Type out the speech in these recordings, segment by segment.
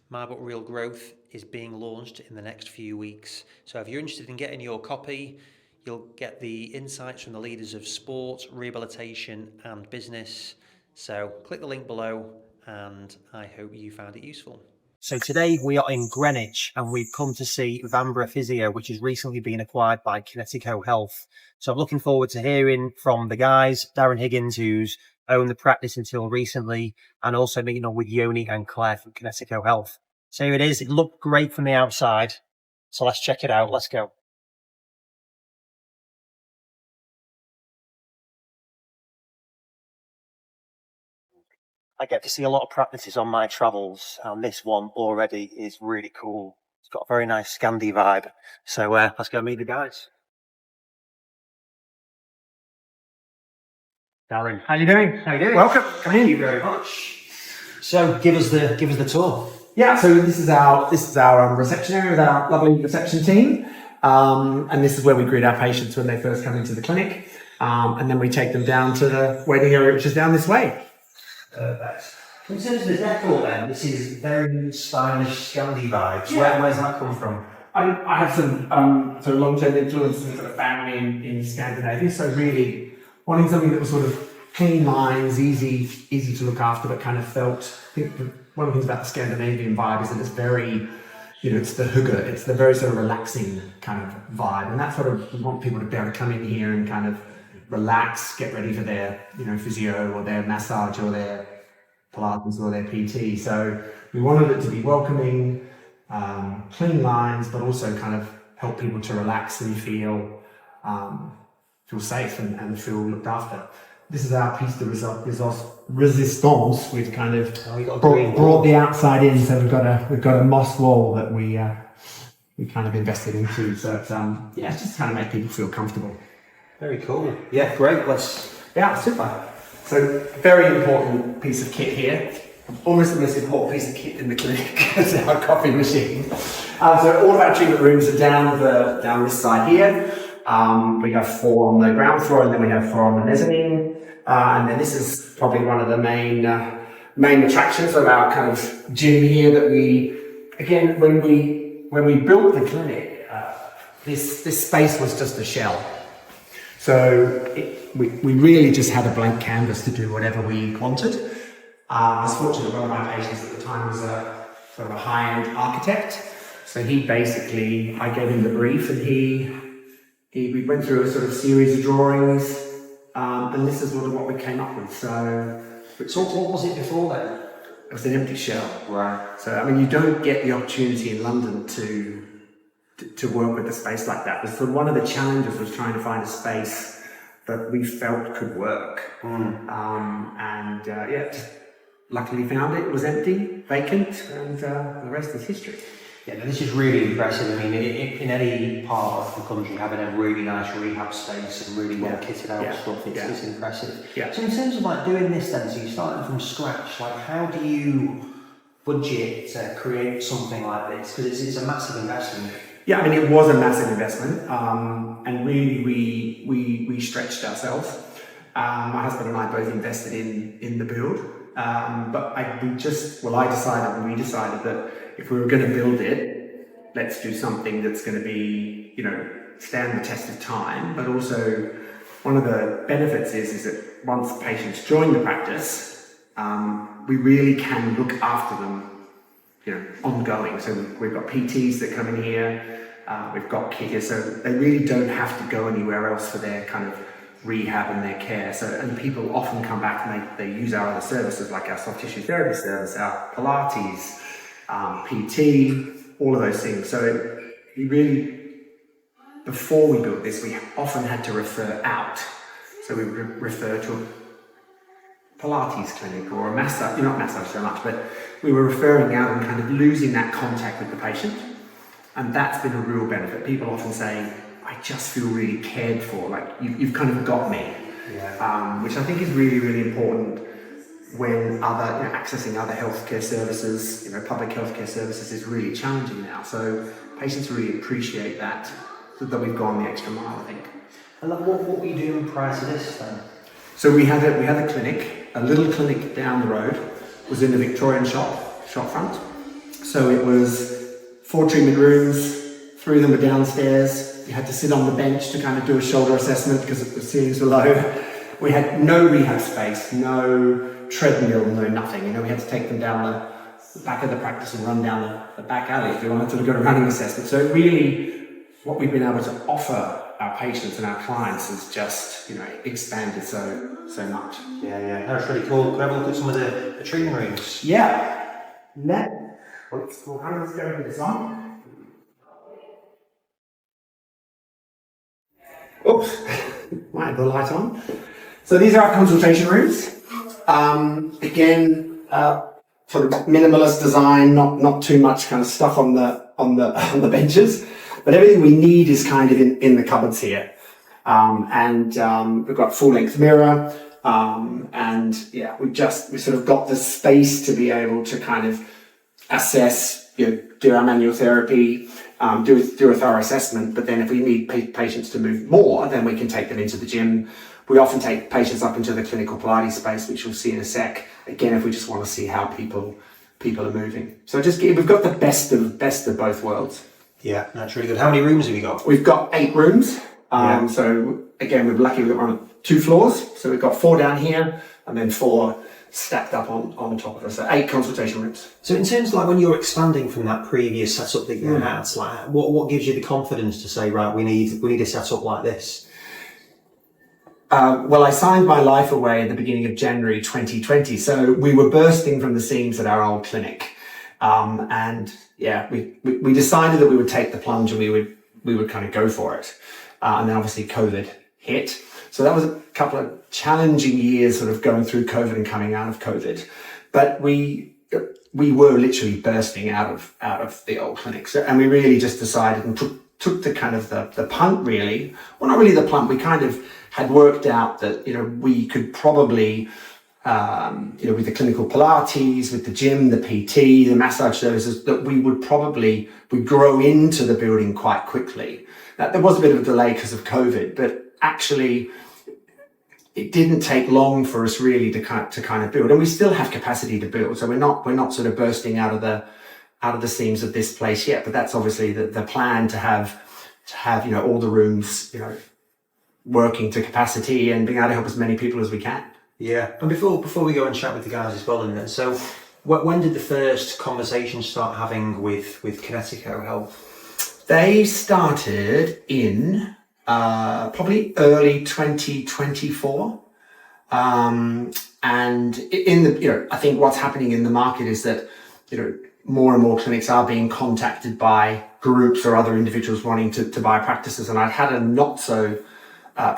My Book Real Growth is being launched in the next few weeks. So if you're interested in getting your copy, you'll get the insights from the leaders of sport, rehabilitation and business. So click the link below and I hope you found it useful. So today we are in Greenwich and we've come to see Vanbrugh Physio, which has recently been acquired by Kinetico Health. So I'm looking forward to hearing from the guys, Darren Higgins, who's owned the practice until recently, and also meeting up with Yoni and Claire from Kinetico Health. So here it is. It looked great from the outside. So let's check it out. Let's go. I get to see a lot of practices on my travels, and this one already is really cool. It's got a very nice Scandi vibe. So let's go meet the guys. Darren, how you doing? How you doing? Welcome. Come in. Thank you very much. So give us the tour. Yeah. So this is our reception area with our lovely reception team, and this is where we greet our patients when they first come into the clinic, and then we take them down to the waiting area, which is down this way. Perfect. In terms of the decor, then, this is very stylish Scandi vibes. Yeah. Where's that come from? I have some sort of long-term influence in sort of family in Scandinavia, so really wanting something that was sort of clean lines, easy to look after, but kind of felt. I think one of the things about the Scandinavian vibe is that it's very, it's the hygge, it's the very sort of relaxing kind of vibe, and that's sort of we want people to be able to come in here and kind of relax, get ready for their physio or their massage or their Pilates or their PT. So we wanted it to be welcoming, clean lines, but also kind of help people to relax and feel safe and feel looked after. This is our piece de resistance. We've kind of brought the outside in, so we've got a moss wall that we kind of invested into. So it's just kind of make people feel comfortable. Very cool. Yeah, great. Super. So very important piece of kit here. Almost the most important piece of kit in the clinic is our coffee machine. So all of our treatment rooms are down this side here. We have 4 on the ground floor, and then we have 4 on the mezzanine. And then this is probably one of the main attractions of our kind of gym here. That when we built the clinic, this space was just a shell. So we really just had a blank canvas to do whatever we wanted. I was fortunate, one of my patients at the time was a sort of a high-end architect. So I gave him the brief, and we went through a sort of series of drawings, and this is sort of what we came up with. So what was it before then? It was an empty shell. Right. So you don't get the opportunity in London to work with a space like that. So one of the challenges was trying to find a space that we felt could work. Luckily found it. It was empty, vacant, and the rest is history. Yeah, this is really impressive. I mean, in any part of the country, having a really nice rehab space and really well kitted out stuff, it's impressive. Yeah. So in terms of doing this then, so you're starting from scratch, how do you budget to create something like this? Because it's a massive investment. Yeah, it was a massive investment, and really we stretched ourselves. My husband and I both invested in the build, but we decided that if we were going to build it, let's do something that's going to be, stand the test of time. But also, one of the benefits is that once patients join the practice, we really can look after them ongoing. So we've got PTs that come in here, we've got kickers, so they really don't have to go anywhere else for their kind of rehab and their care. And people often come back and they use our other services, like our soft tissue therapy service, our Pilates, PT, all of those things. So before we built this, we often had to refer out. So we would refer to a Pilates clinic or a massage, not massage so much, but we were referring out and kind of losing that contact with the patient. And that's been a real benefit. People often say, I just feel really cared for, you've kind of got me. Yeah. Which I think is really, really important when accessing other healthcare services, public healthcare services is really challenging now. So patients really appreciate that we've gone the extra mile, I think. And what were you doing prior to this then? So we had a clinic, a little clinic down the road, was in the Victorian shop front. So So it was 4 treatment rooms, 3 of them were downstairs. You had to sit on the bench to kind of do a shoulder assessment because the ceilings were low. We had no rehab space, no treadmill, no nothing. You know, we had to take them down the back of the practice and run down the back alley if they wanted to go to a running assessment. So really, what we've been able to offer our patients and our clients has just, expanded so much. Yeah, that's really cool. Can we have a look at some of the treatment rooms? Yeah. Let's go over this on. Oops, might have the light on. So these are our consultation rooms. Again, sort of minimalist design, not too much kind of stuff on the benches, but everything we need is kind of in the cupboards here. We've got full-length mirror, we sort of got the space to be able to kind of assess, do our manual therapy, do a thorough assessment. But then if we need patients to move more, then we can take them into the gym. We often take patients up into the clinical Pilates space, which you'll see in a sec. Again, if we just want to see how people are moving. So we've got the best of both worlds. Yeah, that's really good. How many rooms have you got? We've got 8 rooms. So again, we're lucky we've got one on 2 floors. So we've got 4 down here and then 4 stacked up on top of us. So 8 consultation rooms. So in terms of like when you're expanding from that previous setup that you had, like what gives you the confidence to say, right, we need a setup like this? Well, I signed my life away at the beginning of January 2020. So we were bursting from the seams at our old clinic. We decided that we would take the plunge and we would kind of go for it. And then obviously COVID hit. So that was a couple of challenging years sort of going through COVID and coming out of COVID. But we were literally bursting out of the old clinic. So, and we really just decided and took the kind of the punt really. Well, not really the punt. We kind of had worked out that, we could probably, with the clinical Pilates, with the gym, the PT, the massage services, that we'd grow into the building quite quickly. Now, there was a bit of a delay because of COVID, but actually it didn't take long for us really to kind of build, and we still have capacity to build. So we're not sort of bursting out of the seams of this place yet, but that's obviously the plan to have all the rooms, working to capacity and being able to help as many people as we can. Yeah, and before we go and chat with the guys as well, and so when did the first conversation start having with Kinetico Health? They started in probably early 2024, and in the I think what's happening in the market is that more and more clinics are being contacted by groups or other individuals wanting to buy practices, and I'd had a not so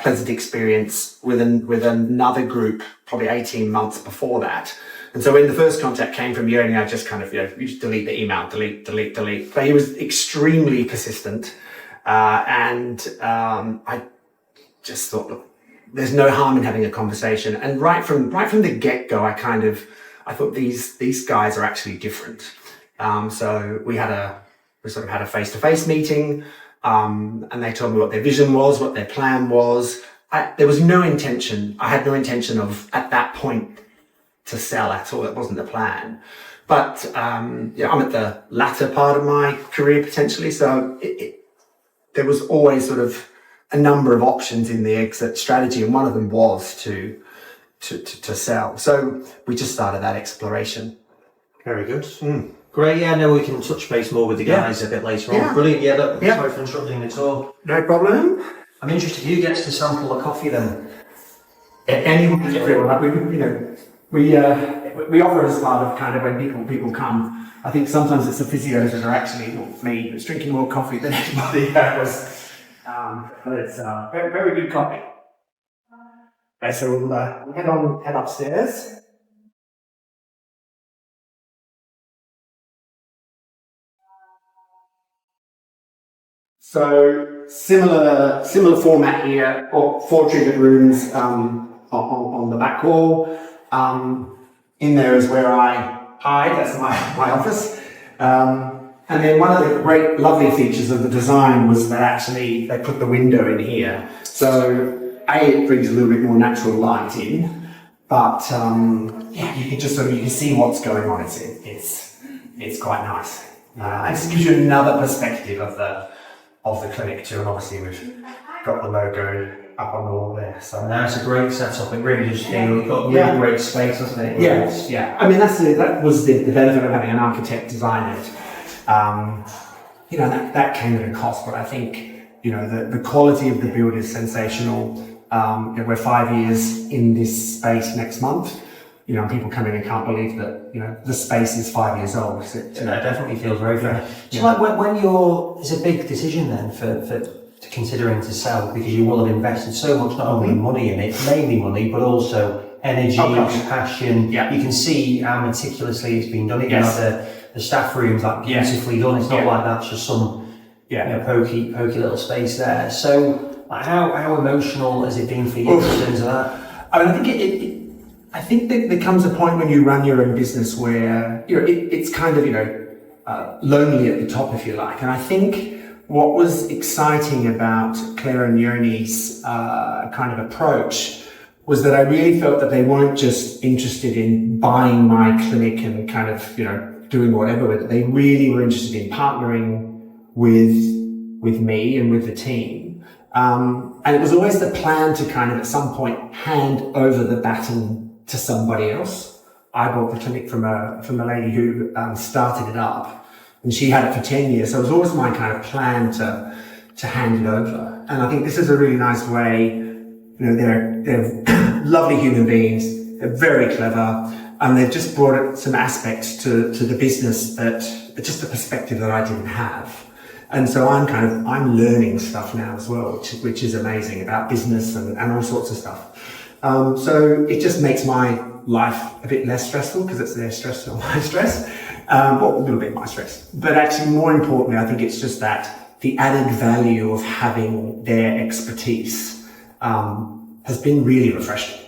pleasant experience with another group probably 18 months before that. And so when the first contact came from Yoni, I just kind of, you just delete the email, delete. But he was extremely persistent. I just thought, look, there's no harm in having a conversation. And right from the get-go, I thought these guys are actually different. So we sort of had a face-to-face meeting. And they told me what their vision was, what their plan was. There was no intention. I had no intention of, at that point, to sell at all. It wasn't the plan. But I'm at the latter part of my career potentially, so there was always sort of a number of options in the exit strategy, and one of them was to sell. So we just started that exploration. Very good. Great, yeah, no, we can touch base more with the guys a bit later on. Brilliant, sorry for interrupting at all. No problem. I'm interested, who gets to sample the coffee then? Anyone, everyone. We offer as part of kind of when people come. I think sometimes it's the physios that are actually, not me, that's drinking more coffee than anybody else. But it's very, very good coffee. Okay, so we'll head upstairs. So similar format here, or 4 treatment rooms on the back wall. In there is where I hide. That's my office. And then one of the great, lovely features of the design was that actually they put the window in here. So it brings a little bit more natural light in, but you can just you can see what's going on. It's it's quite nice. It just gives you another perspective of the clinic too, and obviously we've got the logo up on the wall there. So now it's a great setup. It really does feel you've got really great space, hasn't it? Yeah. I mean, that was the benefit of having an architect design it. That came at a cost, but I think the quality of the build is sensational. We're 5 years in this space next month. People come in and can't believe that, the space is 5 years old. It definitely feels very fair. So like when it's a big decision then for considering to sell, because you will have invested so much, not only money in it, mainly money, but also energy, passion. Yeah. You can see how meticulously it's been done. Even the staff room's like beautifully done. It's not like that's just some pokey little space there. So like how emotional has it been for you in terms of that? I think that there comes a point when you run your own business where it's kind of lonely at the top, if you like. And I think what was exciting about Claire and Yoni's kind of approach was that I really felt that they weren't just interested in buying my clinic and kind of doing whatever with it. They really were interested in partnering with me and with the team. And it was always the plan to kind of at some point hand over the baton to somebody else. I bought the clinic from a lady who started it up, and she had it for 10 years. So it was always my kind of plan to hand it over. And I think this is a really nice way. They're lovely human beings. They're very clever, and they've just brought some aspects to the business that just a perspective that I didn't have. And so I'm learning stuff now as well, which is amazing about business and all sorts of stuff. So it just makes my life a bit less stressful because it's their stress or my stress. Well, a little bit my stress. But actually more importantly, I think it's just that the added value of having their expertise has been really refreshing.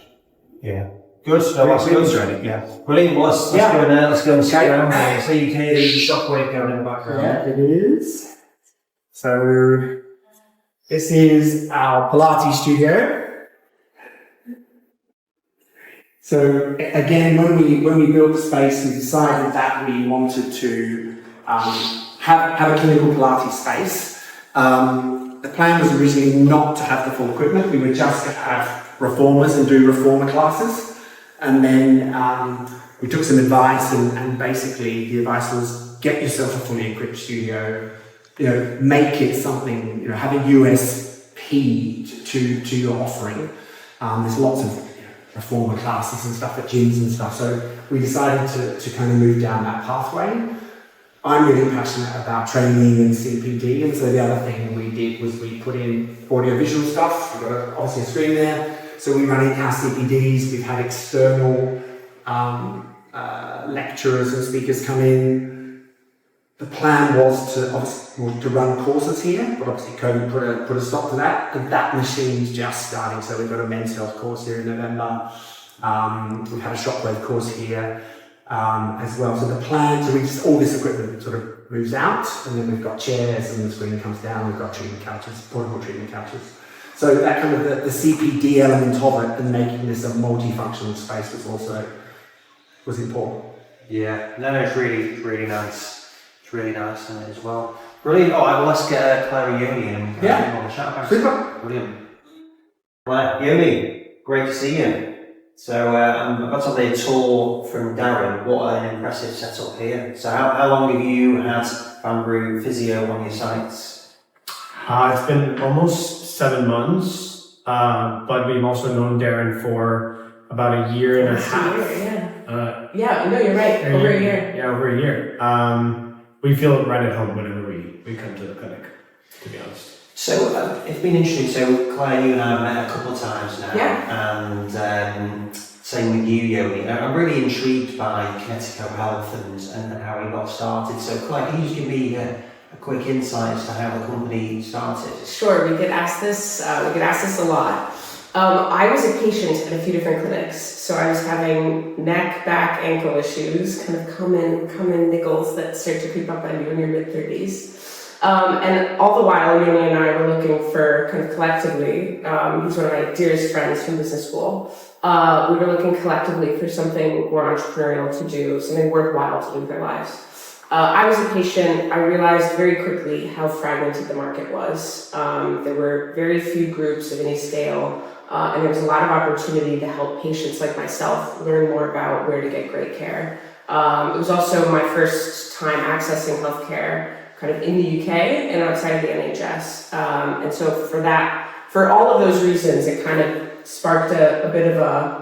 Yeah. Good. So let's go through it. Yeah. Brilliant. Well, let's go in there. Let's go and sit around there. So you can hear the shockwave going in the background. Yeah, it is. So this is our Pilates studio. So again, when we built the space, we decided that we wanted to have a clinical Pilates space. The plan was originally not to have the full equipment. We were just going to have reformers and do reformer classes. And then we took some advice, and basically the advice was get yourself a fully equipped studio. Make it something. Have a USP to your offering. There's lots of reformer classes and stuff at gyms and stuff. So we decided to kind of move down that pathway. I'm really passionate about training and CPD, and so the other thing we did was we put in audio-visual stuff. We've got obviously a screen there. So we run in-house CPDs. We've had external lecturers and speakers come in. The plan was to run courses here, but obviously COVID put a stop to that. And that machine's just starting. So we've got a men's health course here in November. We've had a shockwave course here as well. So the plan to all this equipment sort of moves out, and then we've got chairs, and the screen comes down. We've got treatment couches, portable treatment couches. So that kind of the CPD element of it and making this a multifunctional space was important. Yeah, no, it's really, really nice. It's really nice in it as well. Brilliant. All right, well, let's get Claire Yoni and on the chat about it. Super. Brilliant. Claire Yoni, great to see you. So I'm about to have a tour from Darren. What an impressive setup here. So how long have you had Bamboo Physio on your sites? It's been almost 7 months, but we've also known Darren for about a year and a half. No, you're right. Over a year. Yeah, over a year. We feel right at home whenever we come to the clinic, to be honest. So it's been interesting. So Claire, you and I have met a couple of times now. Yeah. And same with you, Yoni. I'm really intrigued by Kinetico Health and how you got started. So Claire, can you just give me a quick insight as to how the company started? Sure, we get asked this a lot. I was a patient at a few different clinics, so I was having neck, back, ankle issues, kind of come in niggles that start to creep up on you in your mid-30s. And all the while, Yoni and I were looking for kind of collectively, he's one of my dearest friends from business school, we were looking collectively for something more entrepreneurial to do, something worthwhile to do with our lives. I was a patient. I realized very quickly how fragmented the market was. There were very few groups of any scale, and there was a lot of opportunity to help patients like myself learn more about where to get great care. It was also my first time accessing healthcare kind of in the UK and outside of the NHS. And so for all of those reasons, it kind of sparked a bit of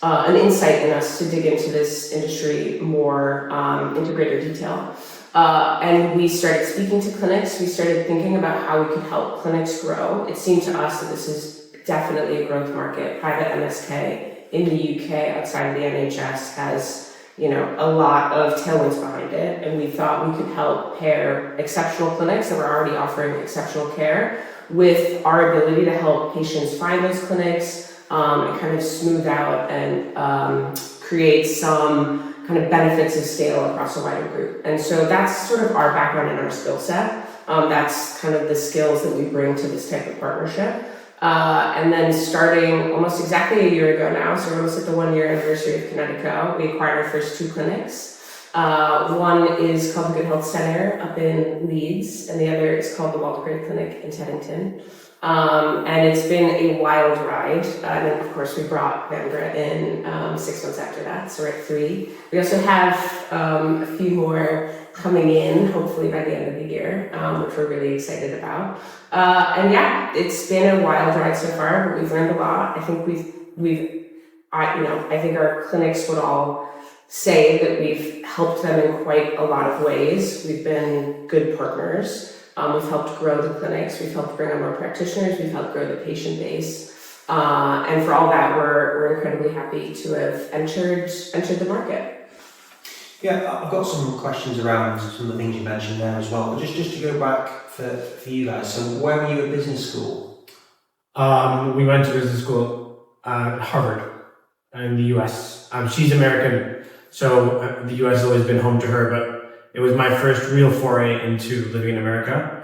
an insight in us to dig into this industry more into greater detail. And we started speaking to clinics. We started thinking about how we could help clinics grow. It seemed to us that this is definitely a growth market. Private MSK in the UK outside of the NHS has a lot of tailwinds behind it, and we thought we could help pair exceptional clinics that were already offering exceptional care with our ability to help patients find those clinics and kind of smooth out and create some kind of benefits of scale across a wider group. And so that's sort of our background and our skill set. That's kind of the skills that we bring to this type of partnership. And then starting almost exactly a year ago now, so we're almost at the 1 year anniversary of Kinetico, we acquired our first 2 clinics. One is called the Good Health Center up in Leeds, and the other is called the Waldegrave Clinic in Teddington. And it's been a wild ride. And then, of course, we brought Vandra in 6 months after that, so we're at 3. We also have a few more coming in, hopefully by the end of the year, which we're really excited about. And yeah, it's been a wild ride so far, but we've learned a lot. I think I think our clinics would all say that we've helped them in quite a lot of ways. We've been good partners. We've helped grow the clinics. We've helped bring on more practitioners. We've helped grow the patient base. And for all that, we're incredibly happy to have entered the market. Yeah, I've got some questions around some of the things you mentioned there as well. But just to go back for you guys, so where were you at business school? We went to business school at Harvard in the US. She's American, so the US has always been home to her, but it was my first real foray into living in America.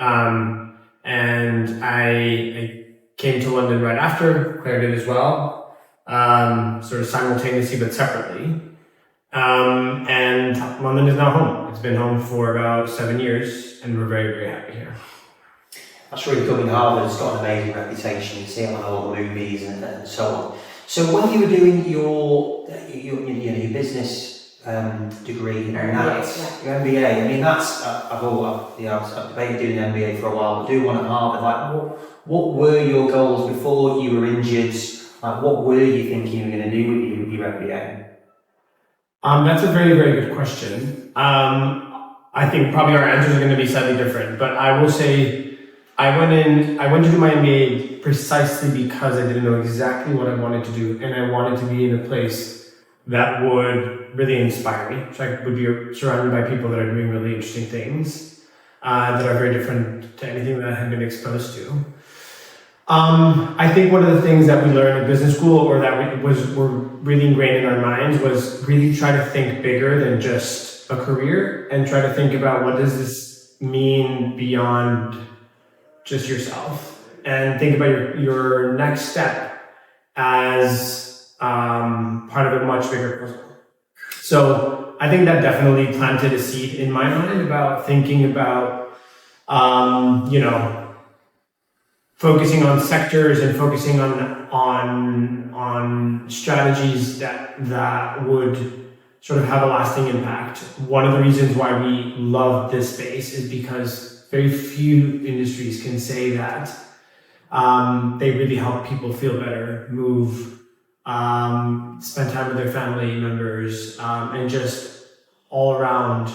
And I came to London right after, Claire did as well, sort of simultaneously but separately. And London is now home. It's been home for about 7 years, and we're very, very happy here. That's really cool. Harvard's got an amazing reputation. You see it on all the movies and so on. So when you were doing your business degree and your MBA, I mean that's I've debated doing an MBA for a while, but do one at Harvard. Like, what were your goals before you were injured? Like, what were you thinking you were going to do with your MBA? That's a very, very good question. I think probably our answers are going to be slightly different, but I will say I went to do my MBA precisely because I didn't know exactly what I wanted to do, and I wanted to be in a place that would really inspire me. So I would be surrounded by people that are doing really interesting things that are very different to anything that I had been exposed to. I think one of the things that we learned in business school, or that were really ingrained in our minds, was really try to think bigger than just a career, and try to think about what does this mean beyond just yourself, and think about your next step as part of a much bigger puzzle. So I think that definitely planted a seed in my mind about thinking about, focusing on sectors and focusing on strategies that would sort of have a lasting impact. One of the reasons why we love this space is because very few industries can say that they really help people feel better, move, spend time with their family members, and just all around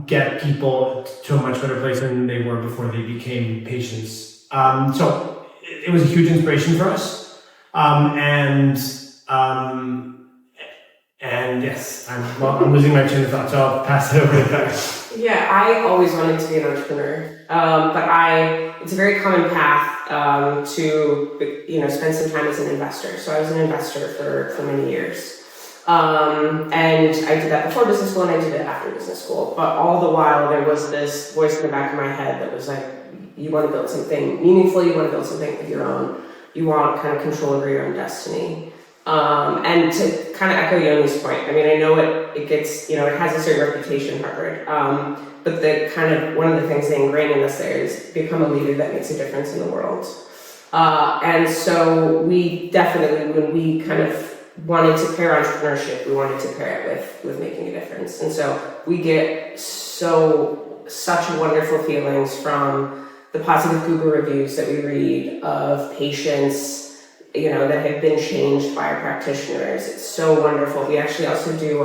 get people to a much better place than they were before they became patients. So it was a huge inspiration for us. And yes, I'm losing my train of thought, so I'll pass it over to Claire. Yeah, I always wanted to be an entrepreneur, but it's a very common path to spend some time as an investor. So I was an investor for many years. And I did that before business school and I did it after business school. But all the while there was this voice in the back of my head that was like, you want to build something meaningful, you want to build something of your own, you want kind of control over your own destiny. And to kind of echo Yoni's point, I mean, I know it gets, it has a certain reputation, Harvard, but the kind of, one of the things they ingrain in us there is become a leader that makes a difference in the world. And so we definitely, when we kind of wanted to pair entrepreneurship, we wanted to pair it with making a difference. And so we get such wonderful feelings from the positive Google reviews that we read of patients, that have been changed by our practitioners. It's so wonderful. We actually also do,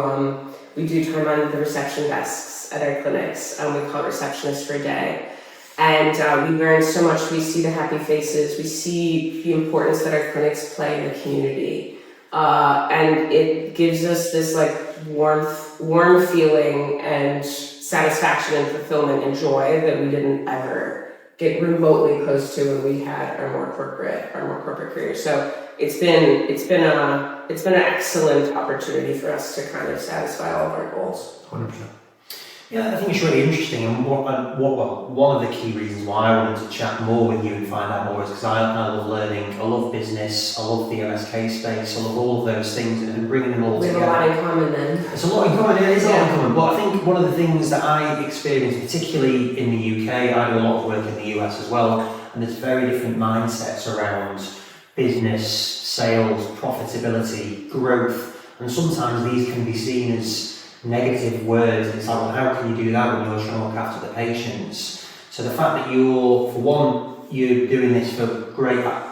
we do time on the reception desks at our clinics. We call it receptionists for a day. And we learn so much. We see the happy faces. We see the importance that our clinics play in the community. And it gives us this like warm feeling and satisfaction and fulfillment and joy that we didn't ever get remotely close to when we had our more corporate careers. So it's been an excellent opportunity for us to kind of satisfy all of our goals. 100%. Yeah, I think it's really interesting, and one of the key reasons why I wanted to chat more with you and find out more is because I love learning, I love business, I love the MSK space, I love all of those things and bringing them all together. We have a lot in common then. It's a lot in common, it is a lot in common, but I think one of the things that I experienced, particularly in the UK, I do a lot of work in the US as well, and there's very different mindsets around business, sales, profitability, growth, and sometimes these can be seen as negative words. It's like, well, how can you do that when you're trying to look after the patients? So the fact that you're doing this for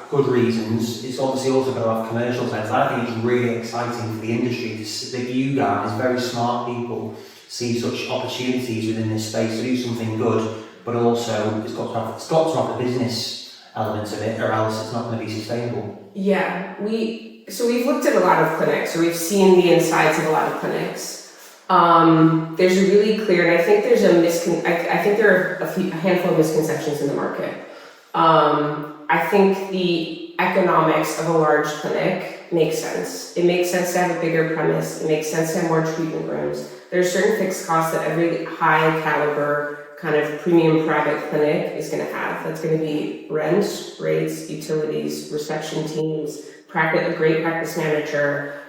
good reasons, it's obviously also going to have commercial sense. I think it's really exciting for the industry that you guys, very smart people, see such opportunities within this space to do something good, but also it's got to have the business element of it, or else it's not going to be sustainable. Yeah, we've looked at a lot of clinics, so we've seen the insides of a lot of clinics. There's a really clear, and I think there's I think there are a handful of misconceptions in the market. I think the economics of a large clinic makes sense. It makes sense to have a bigger premise. It makes sense to have more treatment rooms. There are certain fixed costs that every high caliber kind of premium private clinic is going to have. That's going to be rent, rates, utilities, reception teams, a great practice manager,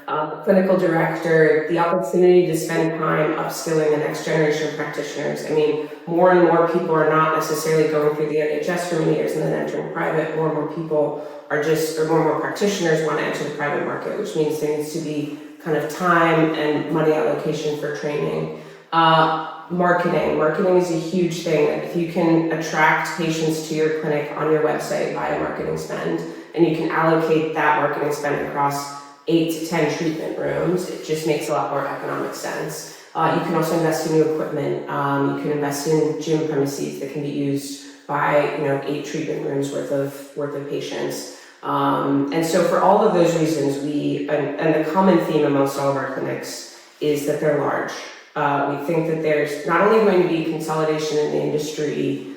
clinical director, the opportunity to spend time upskilling the next generation of practitioners. I mean, more and more people are not necessarily going through the NHS for many years and then entering private. More and more people more and more practitioners want to enter the private market, which means there needs to be kind of time and money allocation for training. Marketing is a huge thing. If you can attract patients to your clinic on your website via marketing spend, and you can allocate that marketing spend across 8 to 10 treatment rooms, it just makes a lot more economic sense. You can also invest in new equipment. You can invest in gym premises that can be used by 8 treatment rooms worth of patients. And so for all of those reasons, and the common theme amongst all of our clinics is that they're large. We think that there's not only going to be consolidation in the industry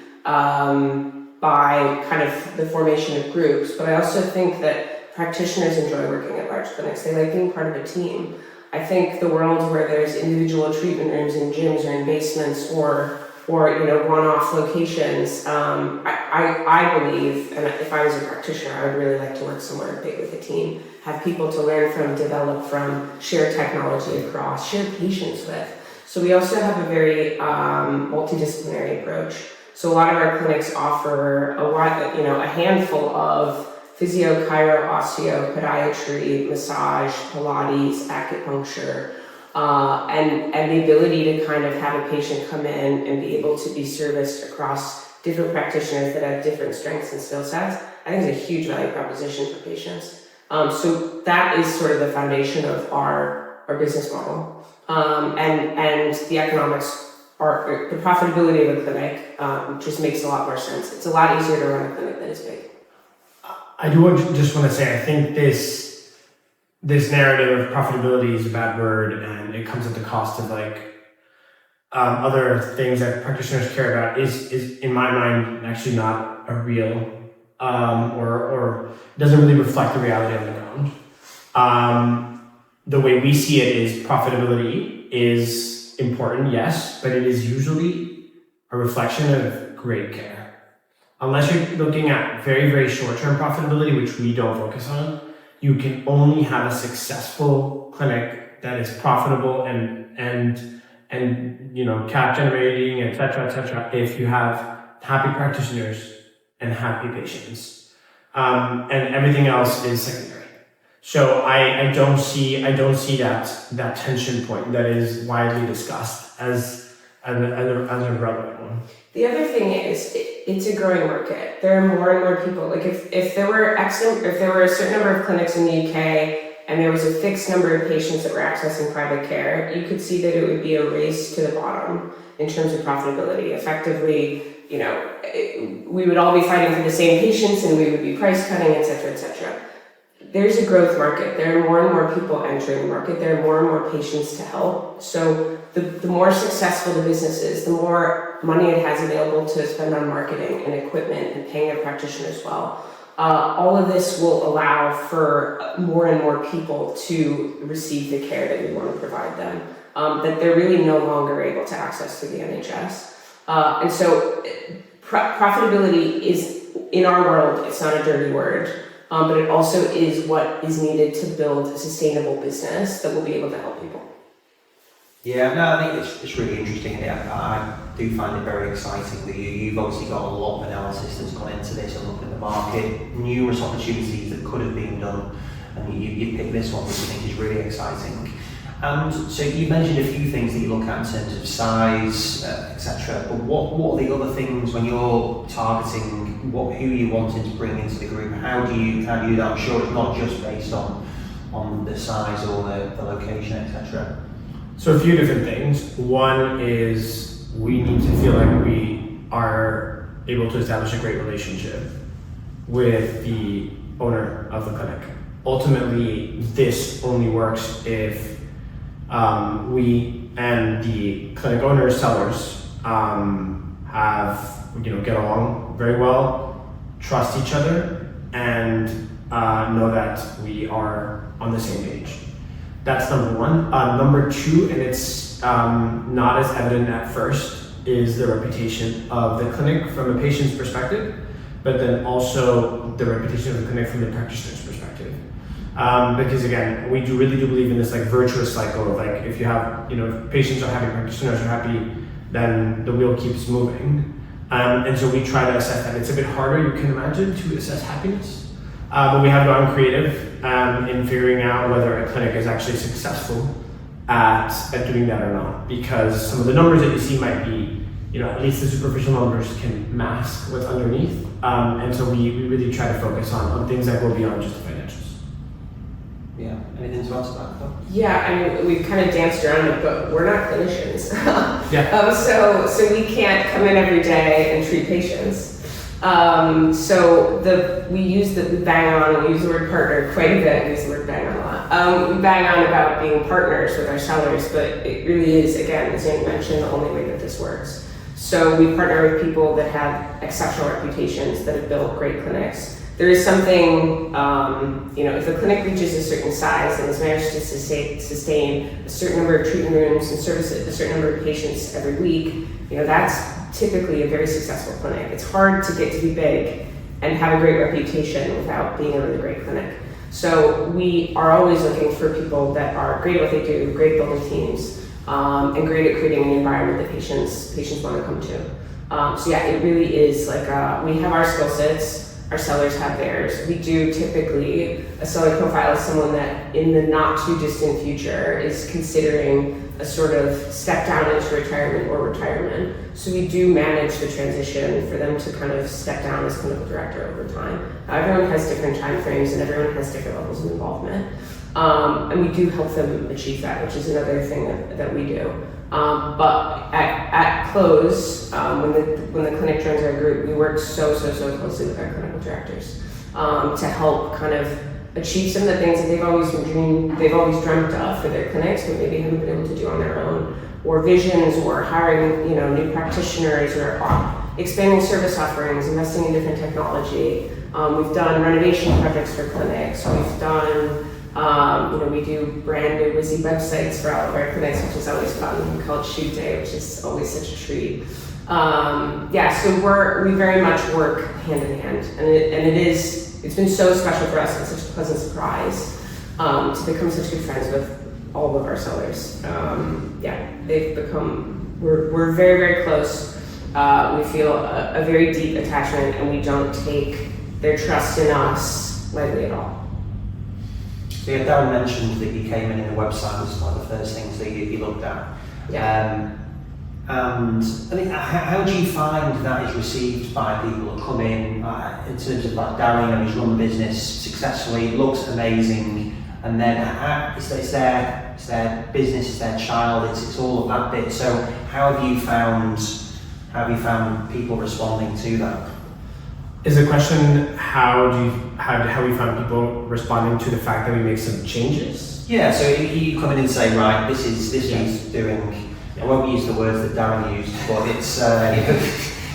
by kind of the formation of groups, but I also think that practitioners enjoy working at large clinics. They like being part of a team. I think the world where there's individual treatment rooms in gyms or in basements or one-off locations, I believe, and if I was a practitioner, I would really like to work somewhere big with a team, have people to learn from, develop from, share technology across, share patients with. So we also have a very multidisciplinary approach. So a lot of our clinics offer a handful of physio, chiro, osteo, podiatry, massage, Pilates, acupuncture, and the ability to kind of have a patient come in and be able to be serviced across different practitioners that have different strengths and skill sets. I think is a huge value proposition for patients. So that is sort of the foundation of our business model. And the economics the profitability of a clinic just makes a lot more sense. It's a lot easier to run a clinic that is big. I just want to say, I think this narrative of profitability is a bad word, and it comes at the cost of other things that practitioners care about is in my mind actually not a real or doesn't really reflect the reality on the ground. The way we see it is profitability is important, yes, but it is usually a reflection of great care. Unless you're looking at very, very short-term profitability, which we don't focus on, you can only have a successful clinic that is profitable and cash generating, etc., if you have happy practitioners and happy patients, and everything else is secondary. So I don't see that tension point that is widely discussed as a relevant one. The other thing is, it's a growing market. There are more and more people. Like if there were a certain number of clinics in the UK and there was a fixed number of patients that were accessing private care, you could see that it would be a race to the bottom in terms of profitability. Effectively, we would all be fighting for the same patients and we would be price cutting, etc., etc. There's a growth market. There are more and more people entering the market. There are more and more patients to help. So the more successful the business is, the more money it has available to spend on marketing and equipment and paying their practitioners well. All of this will allow for more and more people to receive the care that we want to provide them, that they're really no longer able to access through the NHS. And so profitability is, in our world, it's not a dirty word, but it also is what is needed to build a sustainable business that will be able to help people. Yeah, no, I think it's really interesting, and I do find it very exciting that you've obviously got a lot of analysis that's gone into this and looking at the market, numerous opportunities that could have been done, and you picked this one, which I think is really exciting. And so you mentioned a few things that you look at in terms of size, etc. But what are the other things when you're targeting who you wanting to bring into the group? How do you do that? I'm sure it's not just based on the size or the location, etc. So a few different things. One is we need to feel like we are able to establish a great relationship with the owner of the clinic. Ultimately, this only works if we and the clinic owners, sellers, get along very well, trust each other, and know that we are on the same page. That's number one. Number two, and it's not as evident at first, is the reputation of the clinic from a patient's perspective, but then also the reputation of the clinic from the practitioner's perspective. Because again, we really do believe in this virtuous cycle of if you have, if patients are happy, practitioners are happy, then the wheel keeps moving. And so we try to assess that. It's a bit harder, you can imagine, to assess happiness. But we have gone creative in figuring out whether a clinic is actually successful at doing that or not. Because some of the numbers that you see might be, at least the superficial numbers can mask what's underneath. And so we really try to focus on things that go beyond just the financials. Yeah, anything to add to that, though? Yeah, we've kind of danced around it, but we're not clinicians. Yeah. So we can't come in every day and treat patients. We bang on, we use the word partner quite a bit, we use the word bang on a lot. We bang on about being partners with our sellers, but it really is, again, as Andy mentioned, the only way that this works. So we partner with people that have exceptional reputations, that have built great clinics. There is something, if a clinic reaches a certain size and has managed to sustain a certain number of treatment rooms and service a certain number of patients every week, that's typically a very successful clinic. It's hard to get to be big and have a great reputation without being a really great clinic. So we are always looking for people that are great at what they do, great at building teams, and great at creating an environment that patients want to come to. It really is we have our skill sets. Our sellers have theirs. We do typically, a seller profile is someone that in the not too distant future is considering a sort of step down into retirement. So we do manage the transition for them to kind of step down as clinical director over time. Everyone has different time frames and everyone has different levels of involvement. And we do help them achieve that, which is another thing that we do. But at close, when the clinic joins our group, we work so closely with our clinical directors to help kind of achieve some of the things that they've always dreamt of for their clinics, but maybe haven't been able to do on their own, or visions, or hiring new practitioners, or expanding service offerings, investing in different technology. We've done renovation projects for clinics. We've done we do brand new WYSI websites for all of our clinics, which is always fun. We call it Shoot Day, which is always such a treat. So we very much work hand in hand, and it is it's been so special for us. It's such a pleasant surprise to become such good friends with all of our sellers. They've become, we're very, very close. We feel a very deep attachment, and we don't take their trust in us lightly at all. So yeah, Darren mentioned that you came in the website was one of the first things that you looked at. Yeah. And I mean, how do you find that is received by people that come in terms of like Darren, who's run the business successfully, looks amazing, and then it's their business, it's their child, it's all of that bit. So how have you found people responding to that? Is the question how we found people responding to the fact that we make some changes? Yeah, so you come in and say, right, this he's doing. I won't use the words that Darren used, but it's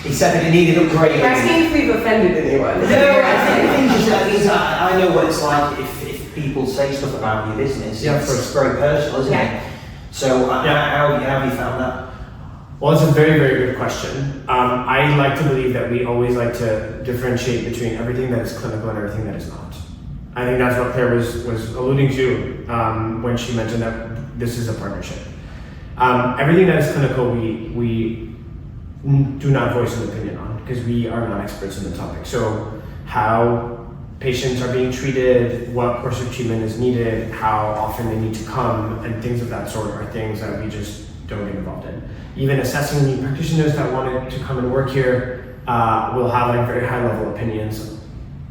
he said that he needed upgrading. You're asking if we've offended anyone. No, I know what it's like if people say stuff about your business. Yeah, it's very personal, isn't it? So how have you found that? Well, it's a very, very good question. I like to believe that we always like to differentiate between everything that is clinical and everything that is not. I think that's what Claire was alluding to when she mentioned that this is a partnership. Everything that is clinical, we do not voice an opinion on because we are not experts in the topic. So how patients are being treated, what course of treatment is needed, how often they need to come, and things of that sort are things that we just don't get involved in. Even assessing new practitioners that wanted to come and work here will have like very high level opinions,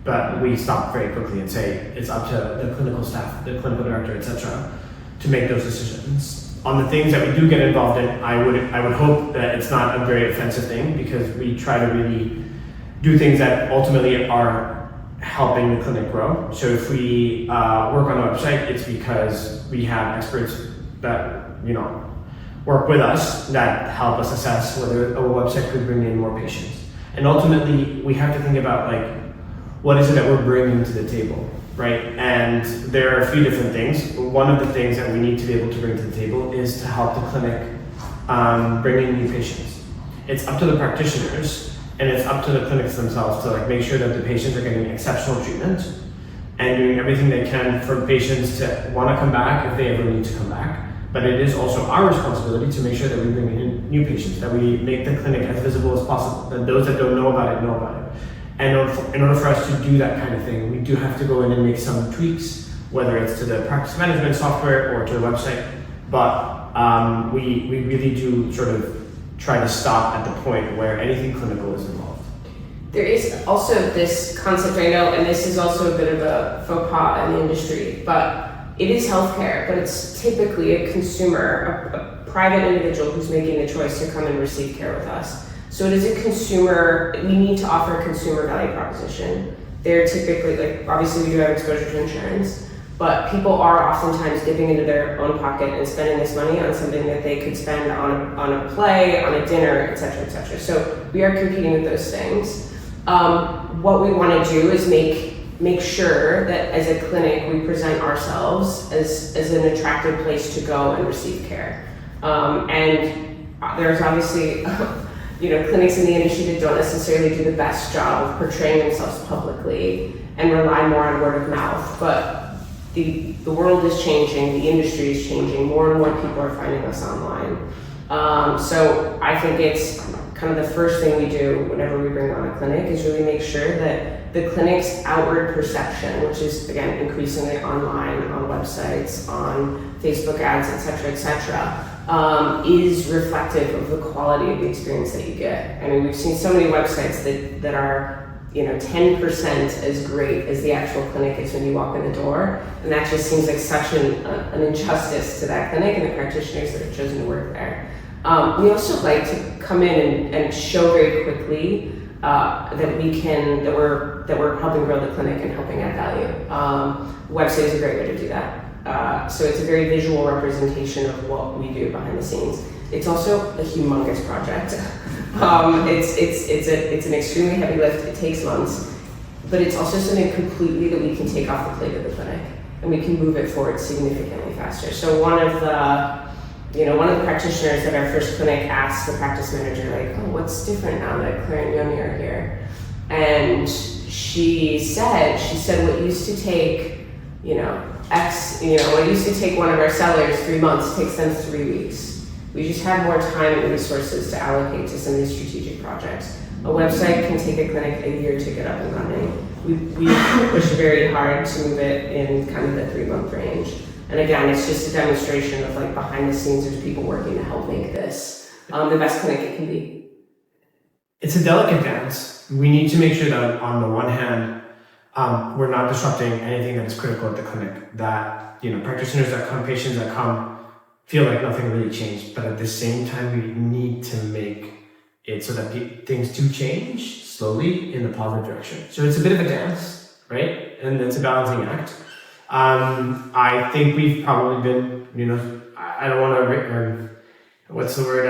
but we stop very quickly and say it's up to the clinical staff, the clinical director, etc., to make those decisions. On the things that we do get involved in, I would hope that it's not a very offensive thing because we try to really do things that ultimately are helping the clinic grow. So if we work on a website, it's because we have experts that work with us that help us assess whether a website could bring in more patients. And ultimately, we have to think about what is it that we're bringing to the table, right? And there are a few different things. One of the things that we need to be able to bring to the table is to help the clinic bring in new patients. It's up to the practitioners and it's up to the clinics themselves to make sure that the patients are getting exceptional treatment and doing everything they can for patients to want to come back if they ever need to come back. But it is also our responsibility to make sure that we bring in new patients, that we make the clinic as visible as possible, that those that don't know about it know about it. And in order for us to do that kind of thing, we do have to go in and make some tweaks, whether it's to the practice management software or to the website. But we really do sort of try to stop at the point where anything clinical is involved. There is also this concept, I know, and this is also a bit of a faux pas in the industry, but it is healthcare, but it's typically a consumer, a private individual who's making the choice to come and receive care with us. So it is a consumer, we need to offer a consumer value proposition. They're typically, obviously we do have exposure to insurance, but people are oftentimes dipping into their own pocket and spending this money on something that they could spend on a play, on a dinner, etc., etc. So we are competing with those things. What we want to do is make sure that as a clinic we present ourselves as an attractive place to go and receive care. And there's obviously clinics in the industry that don't necessarily do the best job of portraying themselves publicly and rely more on word of mouth. But the world is changing, the industry is changing, more and more people are finding us online. So I think it's kind of the first thing we do whenever we bring on a clinic is really make sure that the clinic's outward perception, which is again increasingly online, on websites, on Facebook ads, etc., is reflective of the quality of the experience that you get. I mean, we've seen so many websites that are 10% as great as the actual clinic is when you walk in the door, and that just seems like such an injustice to that clinic and the practitioners that have chosen to work there. We also like to come in and show very quickly that we're helping grow the clinic and helping add value. Website is a great way to do that. So it's a very visual representation of what we do behind the scenes. It's also a humongous project. It's an extremely heavy lift. It takes months, but it's also something completely that we can take off the plate of the clinic and we can move it forward significantly faster. So one of the practitioners at our first clinic asked the practice manager, what's different now that Claire and Yoni are here? And she said what used to take, what used to take one of our sellers 3 months takes them 3 weeks. We just have more time and resources to allocate to some of these strategic projects. A website can take a clinic a year to get up and running. We push very hard to move it in kind of the 3-month range. And again, it's just a demonstration of like behind the scenes, there's people working to help make this the best clinic it can be. It's a delicate dance. We need to make sure that on the one hand, we're not disrupting anything that is critical at the clinic. That practitioners that come, patients that come, feel like nothing really changed. But at the same time, we need to make it so that things do change slowly in the positive direction. So it's a bit of a dance, right? And it's a balancing act. I think we've probably been, I don't want to, what's the word?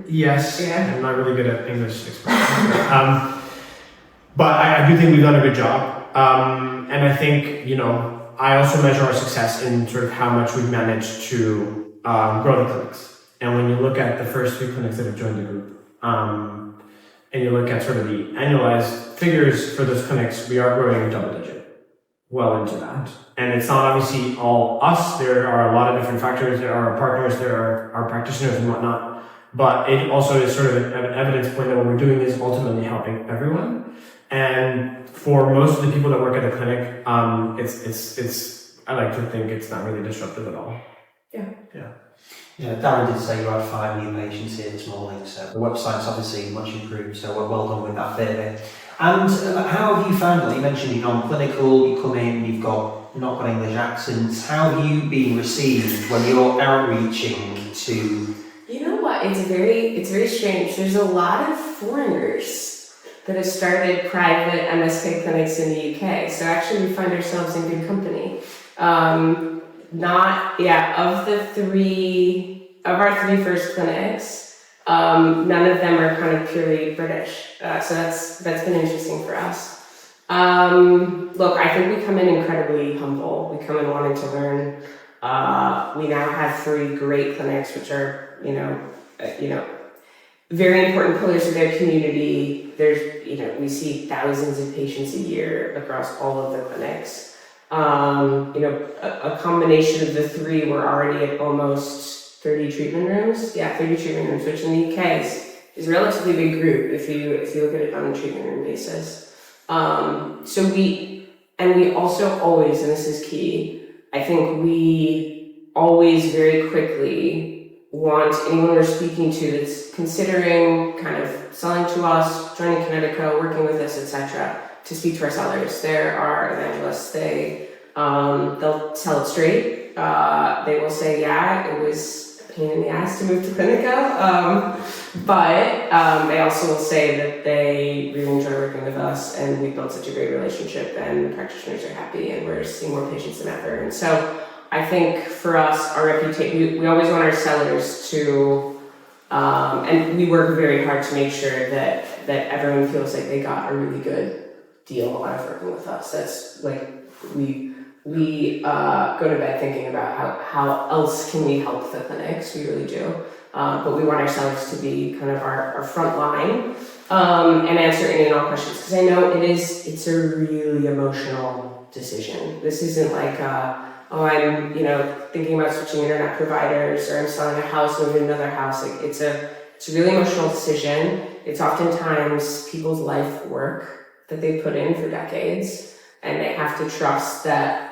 Yes, yeah. I'm not really good at English expressions. But I do think we've done a good job. And I think, I also measure our success in sort of how much we've managed to grow the clinics. And when you look at the first 3 clinics that have joined the group, and you look at sort of the annualized figures for those clinics, we are growing double digit, well into that. And it's not obviously all us. There are a lot of different factors. There are our partners, there are our practitioners and whatnot. But it also is sort of an evidence point that what we're doing is ultimately helping everyone. And for most of the people that work at the clinic, it's I like to think it's not really disruptive at all. Yeah, Darren did say you had 5 new patients here this morning, so the website's obviously much improved, so we're well done with that bit of it. And how have you found it? You mentioned you're non-clinical, you come in, you've not got English accents. How have you been received when you're outreaching to... You know what, it's very strange. There's a lot of foreigners that have started private MSK clinics in the UK, so actually we find ourselves in good company. Of our 3 first clinics, none of them are kind of purely British. So that's been interesting for us. Look, I think we come in incredibly humble. We come in wanting to learn. We now have 3 great clinics, which are, very important pillars of their community. There's, we see thousands of patients a year across all of the clinics. A combination of the 3, we're already at almost 30 treatment rooms. Yeah, 30 treatment rooms, which in the UK is a relatively big group if you look at it on a treatment room basis. So we also always, and this is key, I think we always very quickly want anyone we're speaking to that's considering kind of selling to us, joining Kinetico, working with us, etc., to speak to our sellers. There are evangelists. They'll tell it straight. They will say, yeah, it was a pain in the ass to move to Kinetico, but they also will say that they really enjoy working with us, and we've built such a great relationship, and the practitioners are happy, and we're seeing more patients than ever. And so I think for us, our reputation, we always want our sellers to, and we work very hard to make sure that everyone feels like they got a really good deal out of working with us. That's like, we go to bed thinking about how else can we help the clinics. We really do. But we want our sellers to be kind of our front line and answer any and all questions. Because I know it's a really emotional decision. This isn't like, I'm thinking about switching internet providers, or I'm selling a house, moving to another house. Like it's a really emotional decision. It's oftentimes people's life work that they put in for decades, and they have to trust that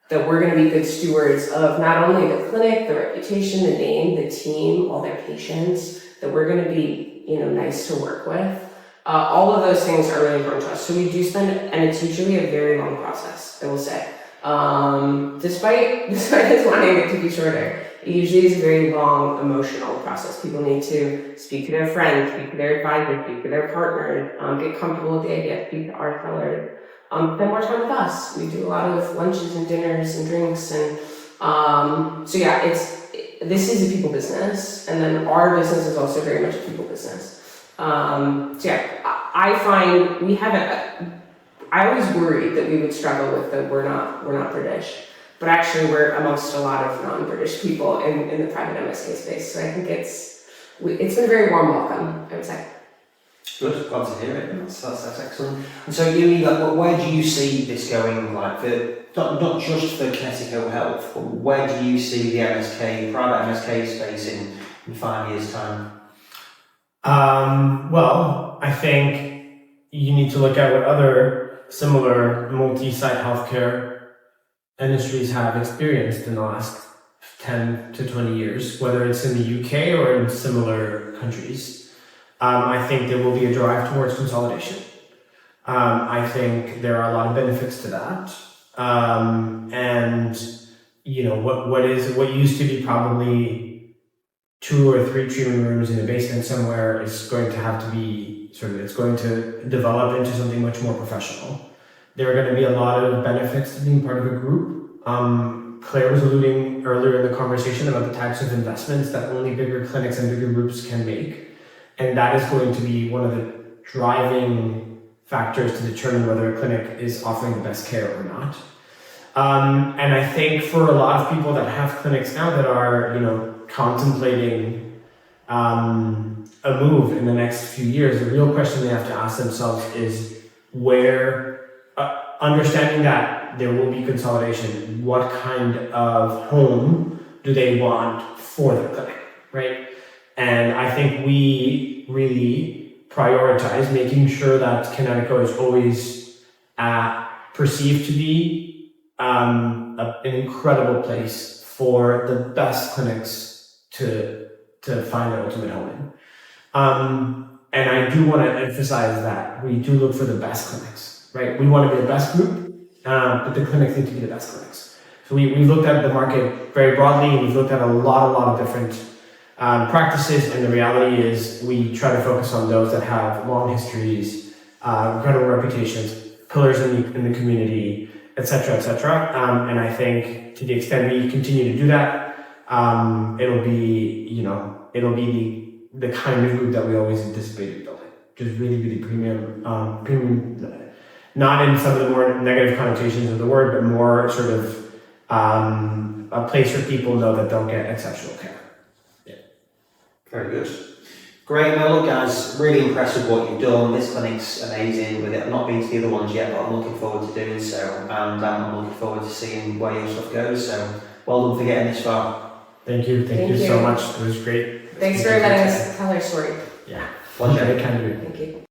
we're going to be good stewards of not only the clinic, the reputation, the name, the team, all their patients, that we're going to be, nice to work with. All of those things are really important to us. So we do spend, and it's usually a very long process, I will say. Despite us wanting it to be shorter, it usually is a very long emotional process. People need to speak to their friends, speak to their advisor, speak to their partner, get comfortable with the idea, speak to our seller, spend more time with us. We do a lot of lunches and dinners and drinks, and this is a people business, and then our business is also very much a people business. I find we haven't. I always worried that we would struggle with that we're not British, but actually we're amongst a lot of non-British people in the private MSK space. So I think it's been a very warm welcome, I would say. Good, glad to hear it. That's excellent. And so, Yumi, like, where do you see this going? Like, not just for Kinetico Health, but where do you see the private MSK space in 5 years' time? Well, I think you need to look at what other similar multi-site healthcare industries have experienced in the last 10 to 20 years, whether it's in the UK or in similar countries. I think there will be a drive towards consolidation. I think there are a lot of benefits to that. And you know, what used to be probably 2 or 3 treatment rooms in a basement somewhere is going to have to be it's going to develop into something much more professional. There are going to be a lot of benefits to being part of a group. Claire was alluding earlier in the conversation about the types of investments that only bigger clinics and bigger groups can make. And that is going to be one of the driving factors to determine whether a clinic is offering the best care or not. And I think for a lot of people that have clinics now that are, you know, contemplating a move in the next few years, the real question they have to ask themselves is understanding that there will be consolidation, what kind of home do they want for their clinic, right? And I think we really prioritize making sure that Kinetico is always perceived to be an incredible place for the best clinics to find their ultimate home in. And I do want to emphasize that we do look for the best clinics, right? We want to be the best group, but the clinics need to be the best clinics. So we've looked at the market very broadly, and we've looked at a lot of different practices, and the reality is we try to focus on those that have long histories, incredible reputations, pillars in the community, etc., etc. And I think to the extent we continue to do that, it'll be the kind of group that we always anticipated building, just really premium, not in some of the more negative connotations of the word, but more sort of a place where people know that they'll get exceptional care. Very good. Great. Well, look, guys, really impressed with what you've done. This clinic's amazing with it. I've not been to the other ones yet, but I'm looking forward to doing so. And I'm looking forward to seeing where your stuff goes. So, well done for getting this far. Thank you. Thank you so much. It was great. Thanks for letting us tell our story. Yeah. Pleasure. Very kind of you. Thank you.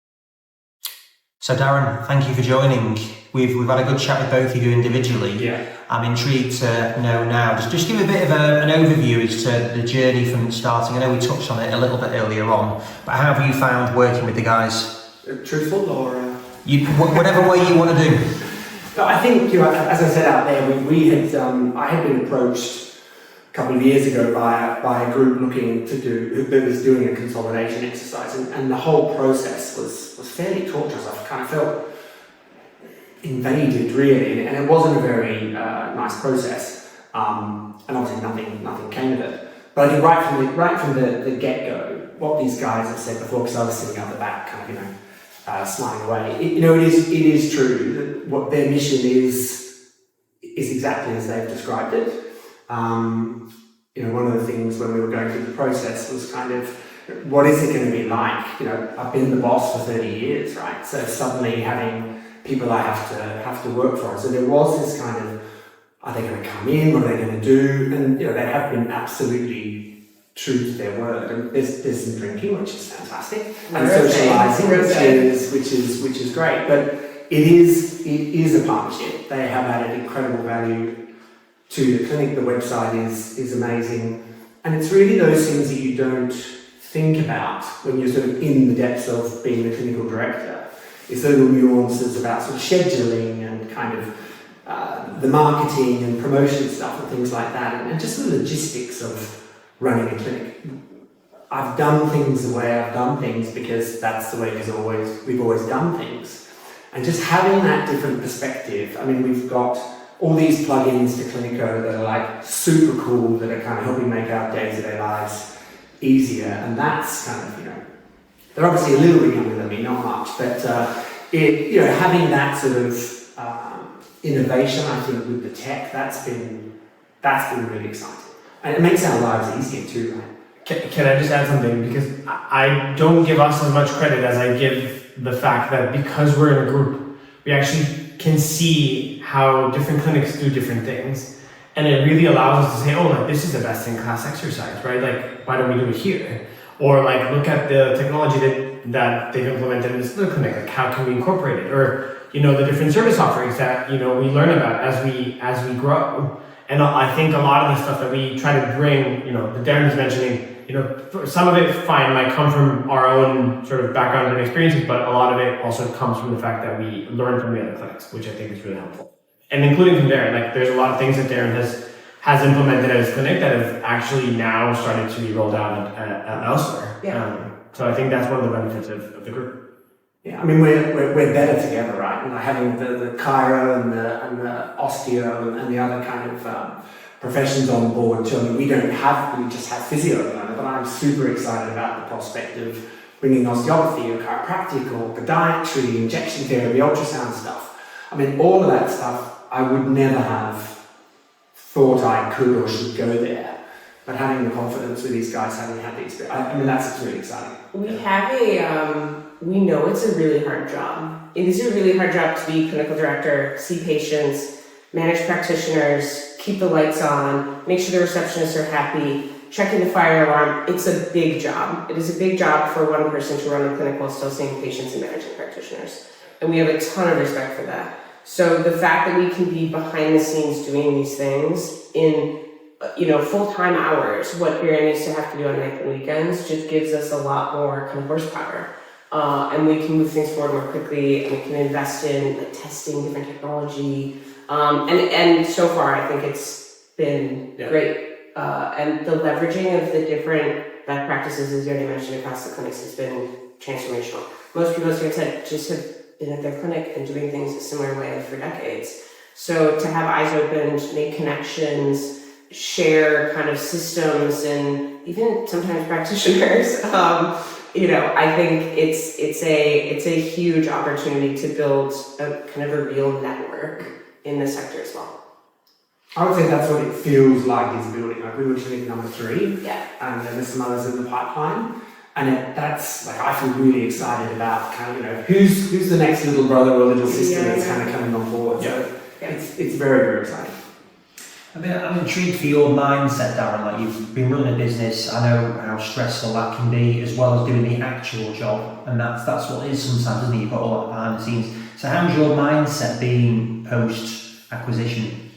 So, Darren, thank you for joining. We've had a good chat with both of you individually. Yeah. I'm intrigued to know now. Just give a bit of an overview as to the journey from starting. I know we touched on it a little bit earlier on, but how have you found working with the guys? Truthful or? Whatever way you want to do. No, I think, you know, as I said out there, I had been approached a couple of years ago by a group that was doing a consolidation exercise, and the whole process was fairly torturous. I kind of felt invaded, really, and it wasn't a very nice process. And obviously nothing came of it. But I think right from the get-go, what these guys have said before, because I was sitting out the back, kind of, smiling away. It is true that what their mission is exactly as they've described it. One of the things when we were going through the process was kind of, what is it going to be like? I've been the boss for 30 years, right? So suddenly having people I have to work for. So there was this kind of, are they going to come in? What are they going to do? And they have been absolutely true to their word. And there's some drinking, which is fantastic, and socialising, which is great. But it is a partnership. They have added incredible value to the clinic. The website is amazing, and it's really those things that you don't think about when you're sort of in the depths of being the clinical director. It's little nuances about sort of scheduling and kind of the marketing and promotion stuff and things like that, and just the logistics of running a clinic. I've done things the way I've done things because that's the way we've always done things. And just having that different perspective, I mean, we've got all these plugins to Kinetico that are like super cool, that are kind of helping make our day-to-day lives easier, and that's kind of, they're obviously a little bit younger than me, not much, but having that sort of innovation, I think, with the tech, that's been really exciting, and it makes our lives easier too, right? Can I just add something? Because I don't give us as much credit as I give the fact that because we're in a group, we actually can see how different clinics do different things. And it really allows us to say, oh, like this is the best in class exercise, right? Like, why don't we do it here? Or like, look at the technology that they've implemented in this other clinic. Like, how can we incorporate it? Or, you know, the different service offerings that, you know, we learn about as we grow. And I think a lot of the stuff that we try to bring, you know, that Darren was mentioning, you know, some of it, fine, might come from our own sort of background and experiences, but a lot of it also comes from the fact that we learn from the other clinics, which I think is really helpful. And including from Darren, like there's a lot of things that Darren has implemented at his clinic that have actually now started to be rolled out elsewhere. Yeah. So I think that's one of the benefits of the group. Yeah, I mean we're better together, right? You know, having the chiro and the osteo and the other kind of professions on board too. I mean, we just have physio at the moment, but I'm super excited about the prospect of bringing osteopathy or chiropractic or podiatry, injection therapy, ultrasound stuff. I mean, all of that stuff I would never have thought I could or should go there. But having the confidence with these guys, having had the experience, I mean, that's really exciting. We have we know it's a really hard job. It is a really hard job to be clinical director, see patients, manage practitioners, keep the lights on, make sure the receptionists are happy, checking the fire alarm. It's a big job. It is a big job for one person to run a clinic while still seeing patients and managing practitioners. And we have a ton of respect for that. So the fact that we can be behind the scenes doing these things in full-time hours, what Darren used to have to do on nights and weekends, just gives us a lot more kind of horsepower. And we can move things forward more quickly, and we can invest in like testing different technology. And so far, I think it's been great. And the leveraging of the different best practices, as you already mentioned, across the clinics has been transformational. Most people, as you said, just have been at their clinic and doing things a similar way for decades. So to have eyes opened, make connections, share kind of systems, and even sometimes practitioners, I think it's a huge opportunity to build a kind of a real network in the sector as well. I would say that's what it feels like is building. Like we were clinic number 3, Yeah. and then there's some others in the pipeline, and that's like I feel really excited about kind of who's the next little brother or little sister that's kind of coming on board. So it's very, very exciting. I'm intrigued for your mindset, Darren. Like you've been running a business, I know how stressful that can be, as well as doing the actual job, and that's what it is sometimes, isn't it? You've got all that behind the scenes. So how's your mindset been post acquisition?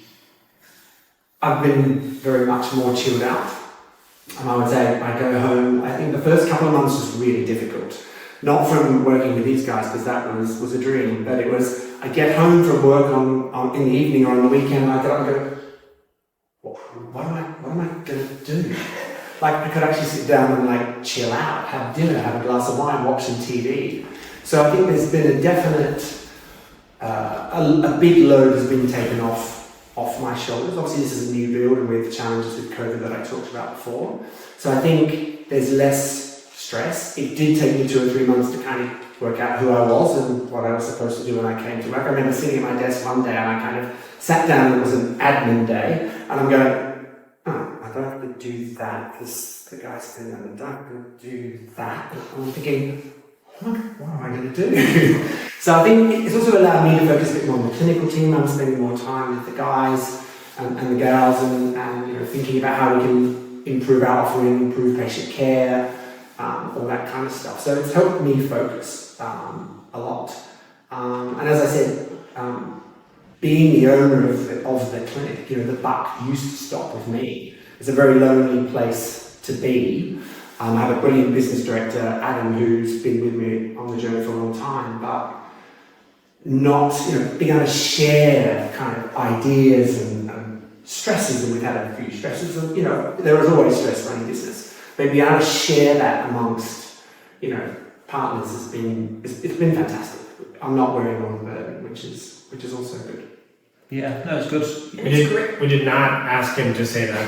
I've been very much more chilled out. I would say I go home. I think the first couple of months was really difficult. Not from working with these guys, because that was a dream, but it was I get home from work on in the evening or on the weekend, and I get up and go, what am I going to do? Like I could actually sit down and like chill out, have dinner, have a glass of wine, watch some TV. So I think there's been a definite, a big load has been taken off my shoulders. Obviously this is a new build and with challenges with COVID that I talked about before. So I think there's less stress. It did take me 2 or 3 months to kind of work out who I was and what I was supposed to do when I came to work. I remember sitting at my desk one day and I kind of sat down, and it was an admin day, and I'm going, I don't have to do that because the guy's saying I don't have to do that. And I'm thinking, what am I going to do? So I think it's also allowed me to focus a bit more on the clinical team. I'm spending more time with the guys and the gals and thinking about how we can improve our offering, improve patient care, all that kind of stuff. So it's helped me focus a lot. And as I said, being the owner of the clinic, the buck used to stop with me. It's a very lonely place to be. I have a brilliant business director, Adam, who's been with me on the journey for a long time, but not, being able to share kind of ideas and stresses, and we've had a few stresses, and, there was always stress running business, but being able to share that amongst, partners it's been fantastic. I'm not wearing all the burden, which is also good. Yeah, no, it's good. We did not ask him to say that.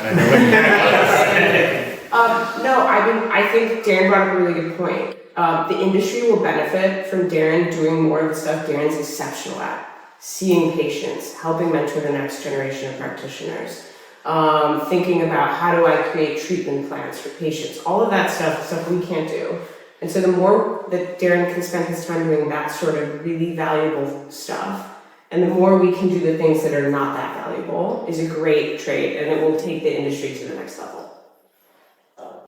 I know. I think Darren brought up a really good point. The industry will benefit from Darren doing more of the stuff Darren's exceptional at. Seeing patients, helping mentor the next generation of practitioners. thinking about how do I create treatment plans for patients, all of that stuff we can't do. And so the more that Darren can spend his time doing that sort of really valuable stuff, and the more we can do the things that are not that valuable, is a great trait, and it will take the industry to the next level.